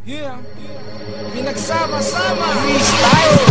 Yeah, pinagsama-sama freestyle,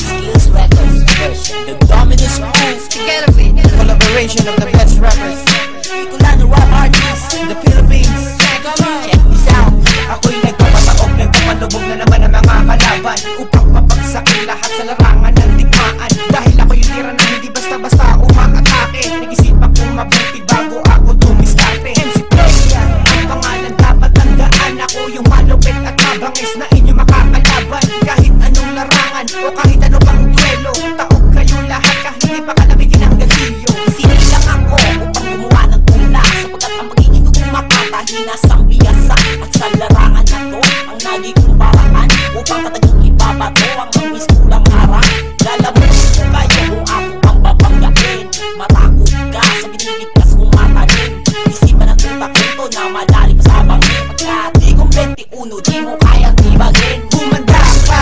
Skills Records version, the dominant schools together with collaboration of the best rappers, Bicolano rap artists in the Philippines. Check this out. Ako'y nagpapataog, nagpapalubog na naman ang mga kalaban upang mapagsakin lahat sa larangan ng digmaan. Dahil ako'y tira na hindi basta-basta umaatake. Nag-isipan kong mabuti bago ako dumiskarte. MC Playa, ang pangalan dapat tandaan. Ako yung malupit at mabangis na inyo makakalaban. Kahit anong larangan o kahit ano pang duelo, taog kayo lahat kahit hindi pa kalamitin ang gatilyo. Isipin lang ako upang gumawa ng tula, sapagkat ang magiging kong makatahina sa biyasa. At sa larangan na to, ang nagiging paraan upang katagang ibabato ang mangis kulang harang. Lalamunin ko kayo kung ako ang babanggain. Matakot ka sa binibigkas kong matalim. Isipan ang utak ko na malalim sa bangin. Pagka di kong 21, di mo kayang tibagin. Humanda ka,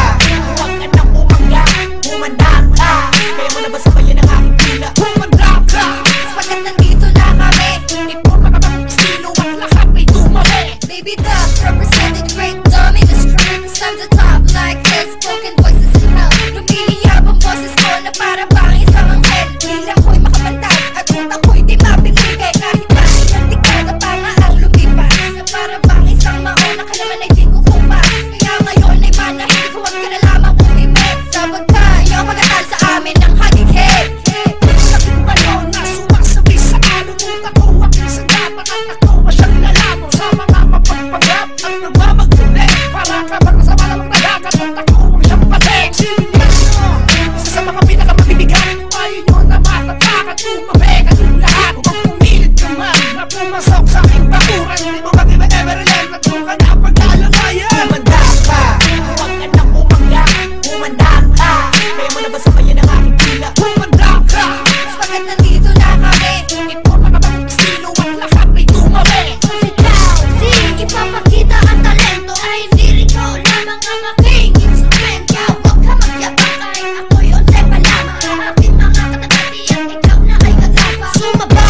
huwag ka nang umangga. Humanda ka, kaya mo na ba sabayan ang aking pila? Humanda ka, sapagkat nandito na kami. Iporma ka bang estilo at lahat may tumami. Baby Duck, represented great dominant strength. I'm the top like this, spoken voices in hell. Lumiliyab ang boses ko na para bang isang anghel. Bilang ko'y makapantay at utak ko'y di mapinigay. Kahit pa ilang dekada pa nga ang lumipas, na para bang isang mauna ka naman ay di kukupas. Kaya ngayon ay manahimik, huwag ka na lamang umimik. Sapagkat ayaw magatal sa amin ng hagig-hig. Laking balon na sumasabi sa alon. Utak ko ang isang dapat at ako masyang lalamo sa mga mapagpanggap at nagmamagdali. Para ka bang sa malamang nagagat at ako ang siyang pating. Silbihan nyo, isa sa mga pinakamabibigat. Ayaw nyo na matatakat, tumabek at yung lahat. Huwag pumilit ka man na pumasok sa aking bakuran. Hindi mo mag-iba Everland at doon ka na paglalamayan. Humanda ka, huwag ka nang umangga. Humanda ka, kaya mo na ba sabayan ang aking pila? Humanda ka, Sapagkat nandito na kami. iporma ka bang estilo at lahat may tumami. Si Tao, ipapakita ang talento ay hindi ikaw lamang ang aking instrument. Kaya huwag ka magyabang kahit ako'y onse pa lamang. Ang aking mga katatatiyan, ikaw na ay gagapa. Sumabay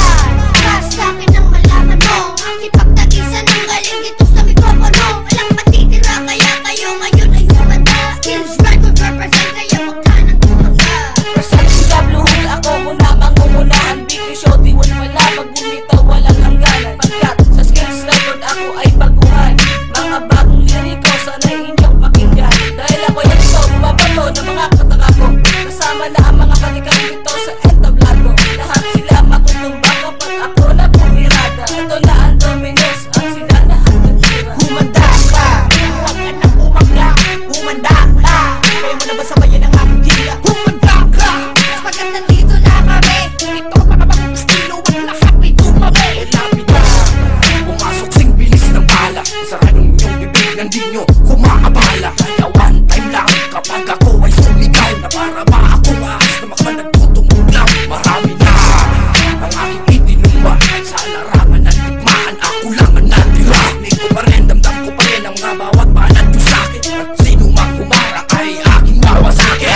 ka sa'kin nang malaman mo ang ipagtagisan ng galing dito sa mikropono. Walang matitira kaya kayo ngayon ay humanda. Skills record represent kaya huwag ka nang tumangga. Presenteng kabluhog ako muna mangungunahan. Bigay show di wala magbumitaw walang hangganan. Pagkat sa skills record ako ay baguhan. Mga bagong liriko sana'y inyong pakinggan. Dahil ako yung ito bumabato ng mga kataka ko. Kasama na ang mga patikang dito sa entablado. Lahat sila matutumba kapag ako na pumirada. Ito na ang dominos at sila na ang nagtira. Humanda ka, huwag ka nang umangga. Humanda ka, kaya mo na ba sabayan ang aking dila? Humanda ka, Sapagkat nandito na kami. ito mga bang estilo at lahat may tumami. Lapit na, pumasok sing bilis ng bala. Saranong inyong bibig nang di nyo kumaabala. Kaya one time lang kapag ako ay sumigaw na para ba ako ahas na makapagtutunglaw. Marami na ang aking itinumba sa larangan ng digmaan. Ako lang ang natira. Nig ko pa rin, damdam ko pa rin ang mga bawat banat ko sa'kin. At sino mang humarang ay aking mawasakin.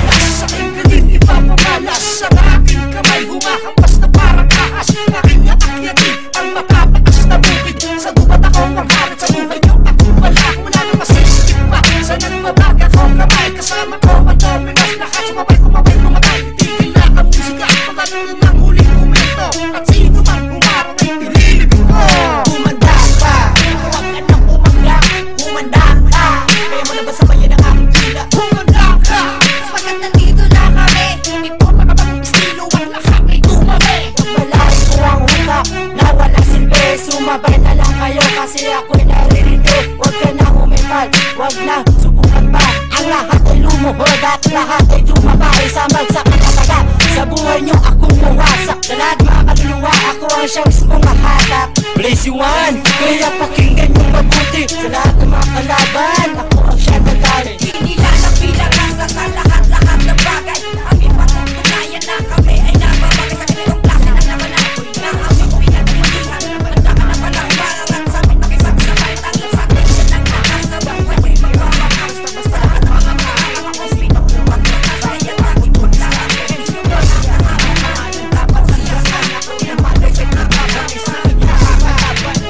Nasa aking galing ipapamalas sa aking kamay. Humahampas na parang ahas. Aking aakyatin ang matataas na bukid. Sa gubat ako ang harit sa buhay nyo. Ako wala na masisip pa. Sa nagbabaga ko kamay. Kasama ko ang dominas. Lahat sumabay pumatay. Tigil na ang musika. Pagkat ng huling momento. At sino man humarang ay pililibig ko. Humanda ka, huwag ka nang umangga. Humanda ka, kaya mo na ba sabayan ang aking pila? Humanda ka, Sapagkat nandito na kami. iporma ka bang estilo at lahat ay tumami. Pagpalain ko ang utak na walang silbi. Sumabay na lang kayo kasi ako'y naririto. Huwag ka na humipad, huwag na subukan pa. Ang lahat ay lumuhod at lahat ay tumabay. Sa bagsak at kataga, sa buhay nyo akong mawasak. Sa lahat mga kaluluwa, ako ang siyang mismong mahatak. Place you one, kaya pakinggan yung mabuti. Sa lahat ng mga kalaban, ako ang siyang dadali. Inilalang bilang nasa sa lahat-lahat ng bagay. Ang ipatutunayan na kami ay nababagay sa kanilang klase ng naman ako'y na aming pinagpilihan. Magdaka na palang parang at sa amin makisagsabay. Tanging sa atin yan ang nakasabay. May magmamahal sa basta lahat ng mga maalam ako'y pinulungan. Kaya aking pagsasabi. Sunod ang namamahal. Dapat siya sana ko yung malay sa nakabagay sa kanya.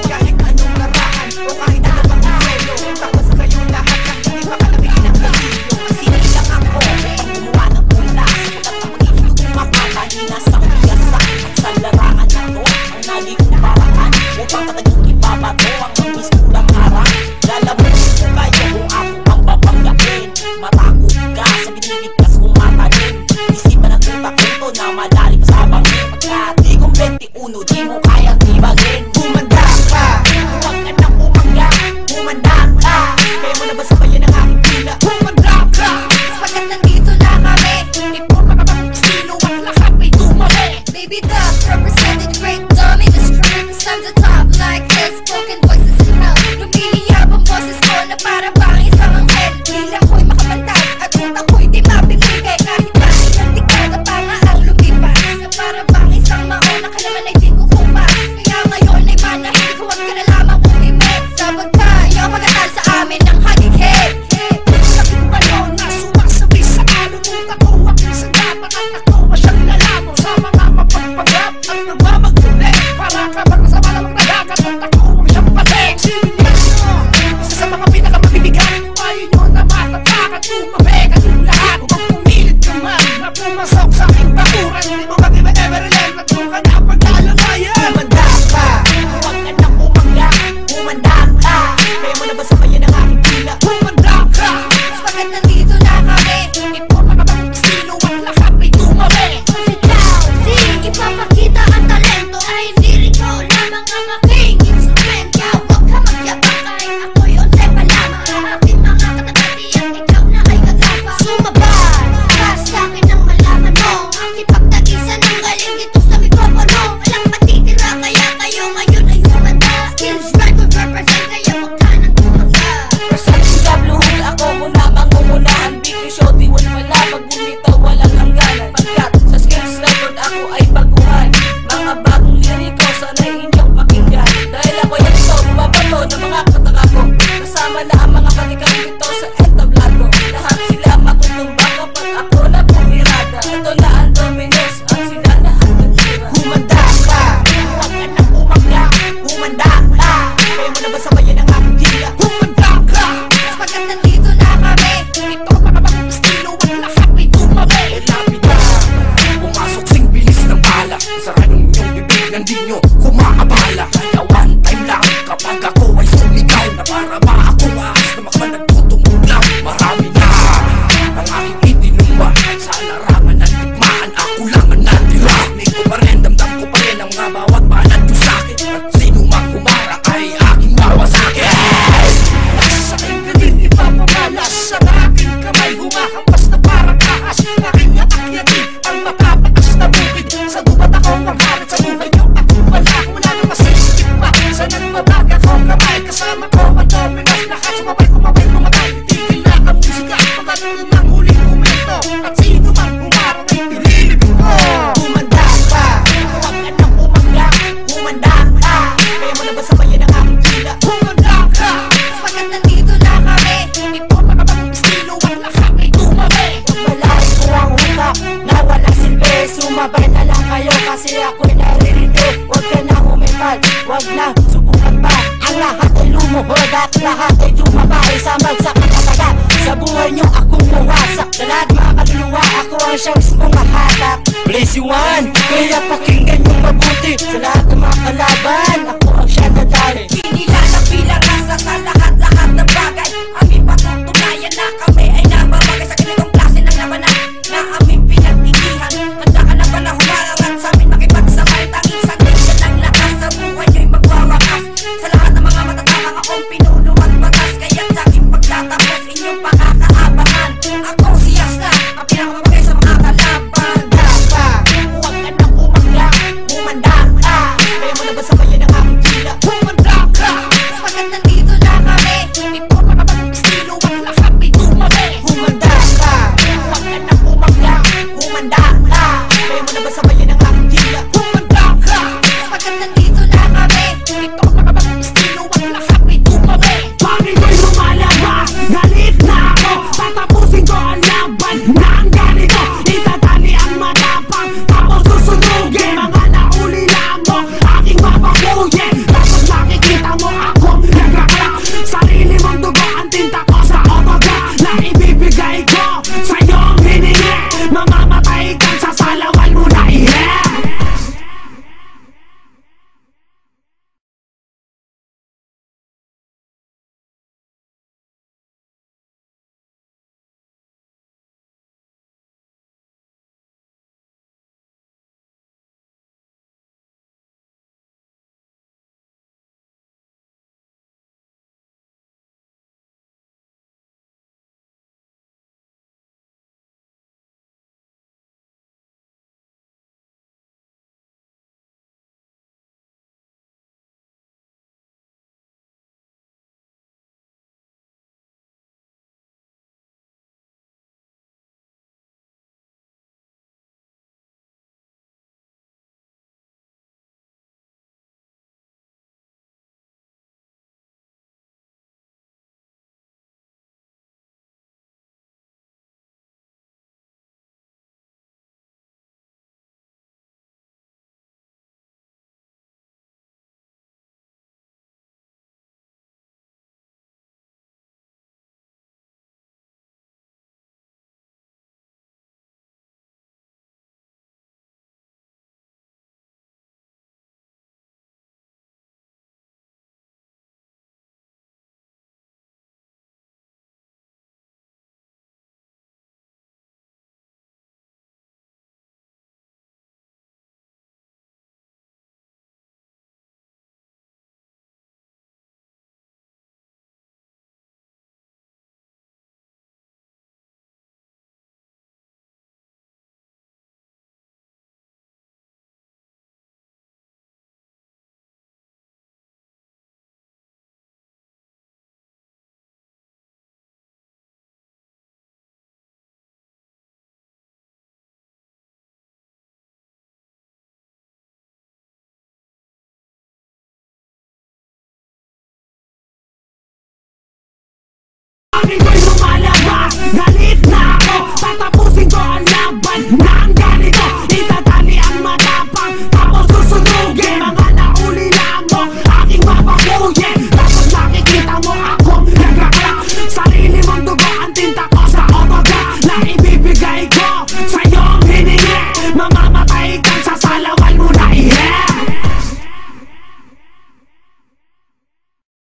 kahit anong larangan o Kaya mo na ba sabayan ang aking tila? Humanda ka! Bakit nandito na kami? Ito mga bagong estilo at lahat ay dumami. Si Chow Z, ipapakita ang talento ay hindi ikaw lamang ang aking instrumento. Huwag ka magyabang kahit ako yun sa palamang. Ang aking mga katatatiyan, ikaw na ay gagapa. Sumabay, para sa akin ang malaman mo. Ang ipagtagisan ng galing dito sa mikropono. Walang matitira kaya kayo ngayon ay humanda. Skills record represent kaya huwag ka nang tumangga. Presenteng kabluhog ako muna mangungunahan. Bigay show di wala magbumitaw walang hangganan. Pagkat sa skills record ako ay baguhan. Mga bagong liriko sana'y inyong pakinggan. Dahil ako yan ito bumabato ng mga kataka ko. Kasama na ang mga patikang dito sa entablado. Lahat sila matutumba kapag ako na pumirada. Ito na ang dominos at sila na ang nagtira. Humanda ka, huwag ka nang umangga. Humanda ka, kaya mo na ba sabayan ang aking tila? Humanda ka! Bakit nandito na kami? Ito mga bagong estilo at lahat ay dumami. Lapit na, pumasok sing bilis ng bala. Saranong inyong bibig nang di nyo kumaabala. Kaya one time lang kapag ako ay sumigaw. Na para ba akong ahas na nagtutungulaw. Marami na ang aking itinumba. Sa larangan ng digmaan ako lang ang natira. Nig ko pa rin, damdam ko pa rin ang mga bawat banat ko sa'kin. At sino mang humarang ay aking mawasakin. Sa aking galing ipapamalas sa aking kamay. Humahampas na parang ahas. Aking aakyatin ang matapakas na bukid. Sa dumat ako ang halit sa buhay nyo. Ako wala na masisip pa. Sa nagbabaga ko kamay. Kasama ko ang dominas. Lahat sumabay kumatay. Tigil na ang musika. Pagkat ng huling momento. At sino man humarang ay pililibig ko. Humanda ka, huwag ka nang umangga. Humanda ka, kaya mo na ba sabayan ang aking tila? Humanda ka! Bakit nandito na kami? Ito mga bagong estilo at lahat ay dumami. Malay ko ang utak na walang silbi. Sumabay na lang kayo kasi ako'y naririndi. Huwag ka na humipad, huwag na subukan pa. Ang lahat ay lumuhod at lahat ay tumabay. Sa bagsak at kataga, sa buhay nyo akong mawasak. Sa lahat mga kaluluwa, ako ang siyang mismong mahatak. Place you one, kaya pakinggan yung mabuti. Sa lahat ng mga kalaban, ako ang siyang dadali. Di nila nabilang nasa sa lahat.